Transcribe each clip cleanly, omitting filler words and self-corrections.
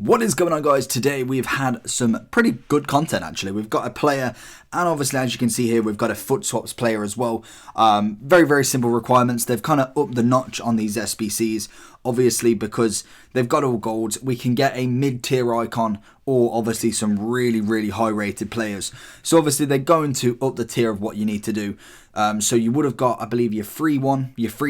What is going on, guys? Today we've had some pretty good content actually. We've got a player, and obviously as you can see here we've got a foot swaps player as well. Very simple requirements. They've kind of upped the notch on these SBCs, obviously because they've got all golds. We can get a mid-tier icon or obviously some really high rated players. So obviously they're going to up the tier of what you need to do. So you would have got, I believe, your free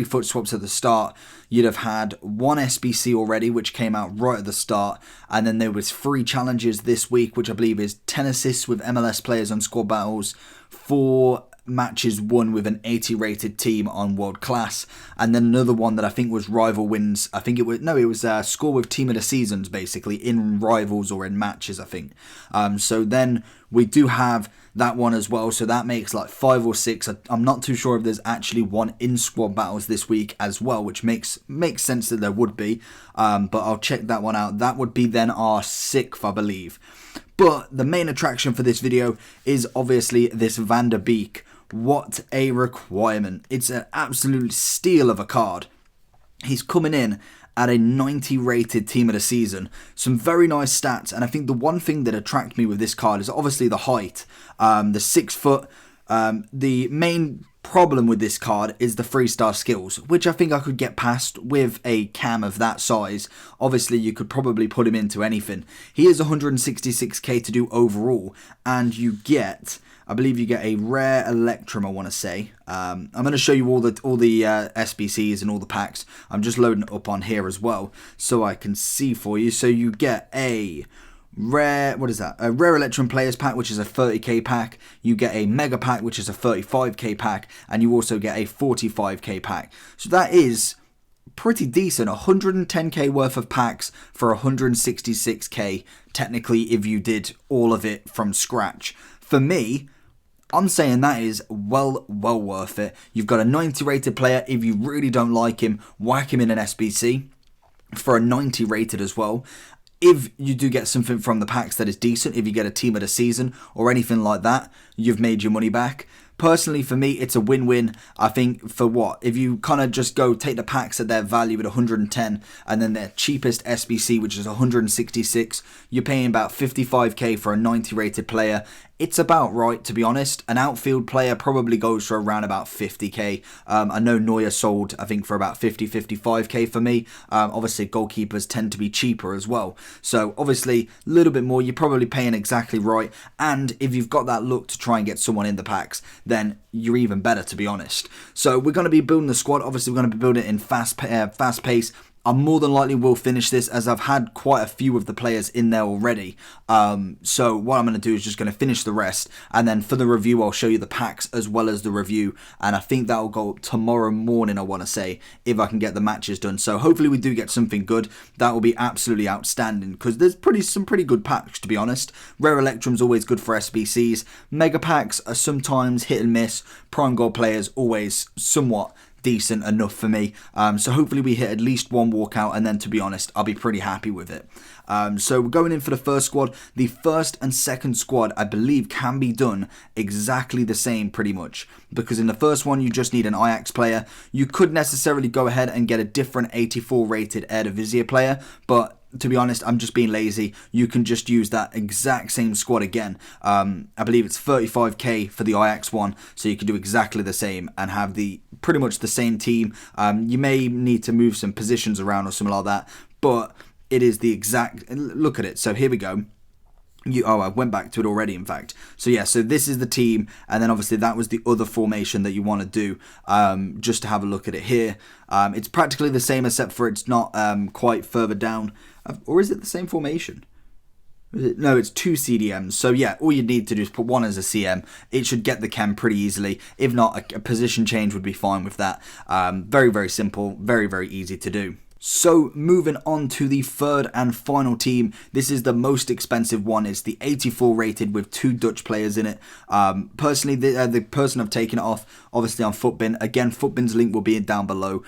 foot swaps at the start. You'd have had one SBC already, which came out right at the start. And then there was free challenges this week, which I believe is 10 assists with MLS players on squad battles, 4 matches won with an 80 rated team on world class, and then another one that I think was rival wins. I think it was score with team of the seasons, basically in rivals or in matches, I think. So then we do have that one as well, so that makes like 5 or 6. I'm not too sure if there's actually one in squad battles this week as well, which makes sense that there would be, but I'll check that one out. That would be then our 6th, I believe. But the main attraction for this video is obviously this Vanderbeek. What a requirement. It's an absolute steal of a card. He's coming in at a 90 rated team of the season. Some very nice stats, and I think the one thing that attracted me with this card is obviously the height. The 6 foot. The main problem with this card is the 3-star skills, which I think I could get past with a cam of that size. Obviously you could probably put him into anything. He is 166k to do overall, and you get, I believe you get a rare Electrum, I want to say. I'm going to show you all the SBCs and all the packs. I'm just loading it up on here as well so I can see for you. So you get a rare, what is that? A rare Electrum Players pack, which is a 30k pack. You get a Mega pack, which is a 35k pack, and you also get a 45k pack. So that is pretty decent. 110k worth of packs for 166k, technically, if you did all of it from scratch. For me, I'm saying that is well worth it. You've got a 90 rated player. If you really don't like him, whack him in an SBC for a 90 rated as well. If you do get something from the packs that is decent, if you get a team of the season or anything like that, you've made your money back. Personally, for me, it's a win-win. I think for what? If you kind of just go take the packs at their value at 110 and then their cheapest SBC, which is 166, you're paying about 55k for a 90 rated player. It's about right, to be honest. An outfield player probably goes for around about 50k. I know Neuer sold, I think, for about 55k for me. Obviously, goalkeepers tend to be cheaper as well. So, obviously, a little bit more. You're probably paying exactly right. And if you've got that look to try and get someone in the packs, then you're even better, to be honest. So, we're going to be building the squad. Obviously, we're going to be building it in fast pace. I more than likely will finish this, as I've had quite a few of the players in there already. So what I'm going to do is just going to finish the rest, and then for the review I'll show you the packs as well as the review, and I think that will go up tomorrow morning, I want to say, if I can get the matches done. So hopefully we do get something good. That will be absolutely outstanding, because there's some pretty good packs, to be honest. Rare Electrum's always good for SBCs. Mega packs are sometimes hit and miss. Prime gold players always somewhat decent enough for me. So hopefully we hit at least one walkout, and then, to be honest, I'll be pretty happy with it. So we're going in for the first squad. The first and second squad, I believe, can be done exactly the same pretty much, because in the first one you just need an Ajax player. You could necessarily go ahead and get a different 84 rated Eredivisie player, but to be honest, I'm just being lazy. You can just use that exact same squad again. I believe it's 35k for the Ajax one, so you can do exactly the same and have pretty much the same team. You may need to move some positions around or something like that, but it is the exact, look at it. So here we go. I went back to it already, in fact. So yeah, so this is the team, and then obviously that was the other formation that you want to do, just to have a look at it here. It's practically the same, except for it's not quite further down. Or is it the same formation? No, it's 2 CDMs. So yeah, all you need to do is put one as a CM. It should get the chem pretty easily. If not, a position change would be fine with that. Very simple, very easy to do. So moving on to the third and final team. This is the most expensive one. It's the 84 rated with 2 Dutch players in it. Personally, the person I've taken it off, obviously on Footbin. Again, Footbin's link will be down below,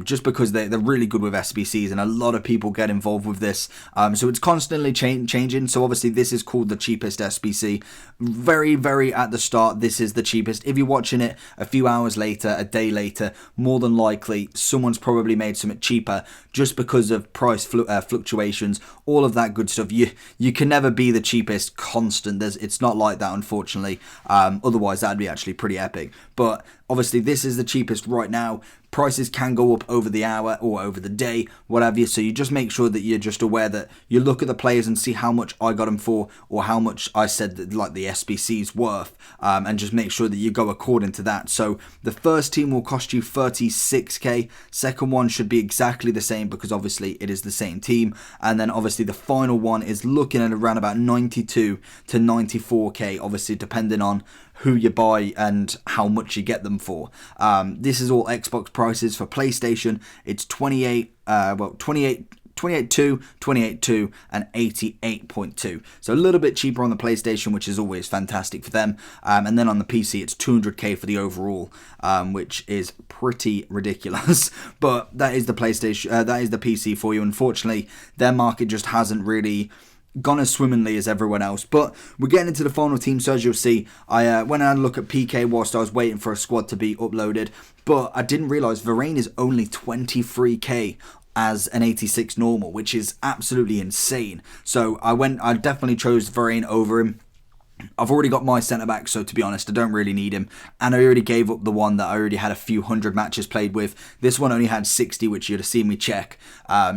just because they're really good with SBCs, and a lot of people get involved with this. So it's constantly changing. So obviously this is called the cheapest SBC. Very at the start, this is the cheapest. If you're watching it a few hours later, a day later, more than likely someone's probably made something cheaper just because of price fluctuations, all of that good stuff. You can never be the cheapest constant. It's not like that, unfortunately. Otherwise, that'd be actually pretty epic. But obviously, this is the cheapest right now. Prices can go up over the hour or over the day, whatever. So you just make sure that you're just aware that you look at the players and see how much I got them for, or how much I said that like the SBC's worth, and just make sure that you go according to that. So the first team will cost you 36k. Second one should be exactly the same because obviously it is the same team. And then obviously the final one is looking at around about 92 to 94k, obviously depending on who you buy and how much you get them for. This is all Xbox prices. For PlayStation, it's 28.2, 28.2 and 88.2. So a little bit cheaper on the PlayStation, which is always fantastic for them. And then on the PC, it's 200k for the overall, which is pretty ridiculous. But that is the PlayStation, that is the PC for you. Unfortunately, their market just hasn't really gone as swimmingly as everyone else. But we're getting into the final team, so as you'll see, I went and had a look at PK whilst I was waiting for a squad to be uploaded, but I didn't realise Varane is only 23k as an 86 normal, which is absolutely insane. So I definitely chose Varane over him. I've already got my centre-back, so to be honest, I don't really need him. And I already gave up the one that I already had a few hundred matches played with. This one only had 60, which you'd have seen me check.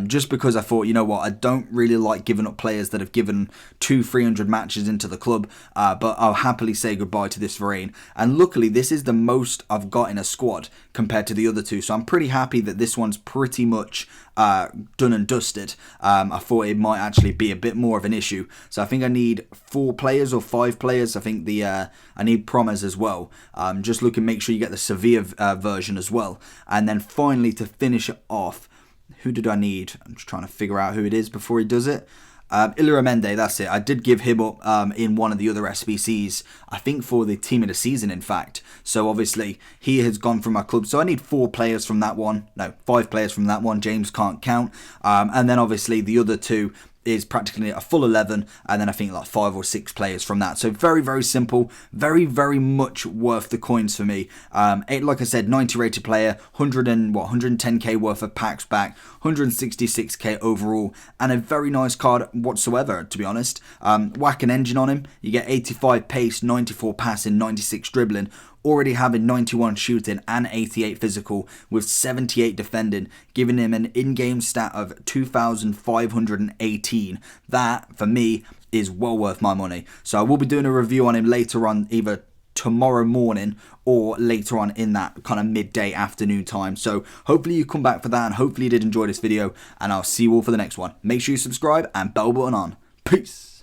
Just because I thought, you know what, I don't really like giving up players that have given 200-300 matches into the club. But I'll happily say goodbye to this Varane. And luckily, this is the most I've got in a squad compared to the other two. So I'm pretty happy that this one's pretty much done and dusted. I thought it might actually be a bit more of an issue. So I think I need 4 players or 5 players. I think I need Promes as well. Just look and make sure you get the Sevilla version as well. And then finally, to finish it off, who did I need? I'm just trying to figure out who it is before he does it. Illuramende, that's it. I did give him up in one of the other SBCs, I think for the team of the season, in fact. So obviously, he has gone from my club. So I need 4 players from that one. No, 5 players from that one. James can't count. And then obviously the other 2 is practically a full 11, and then I think like 5 or 6 players from that. So very, very simple, very, very much worth the coins for me. Like I said, 90 rated player, 110k worth of packs back, 166k overall, and a very nice card whatsoever, to be honest. Whack an engine on him, you get 85 pace, 94 passing, 96 dribbling, already having 91 shooting and 88 physical with 78 defending, giving him an in-game stat of 2,518. That, for me, is well worth my money. So I will be doing a review on him later on, either tomorrow morning or later on in that kind of midday afternoon time. So hopefully you come back for that, and hopefully you did enjoy this video, and I'll see you all for the next one. Make sure you subscribe and bell button on. Peace.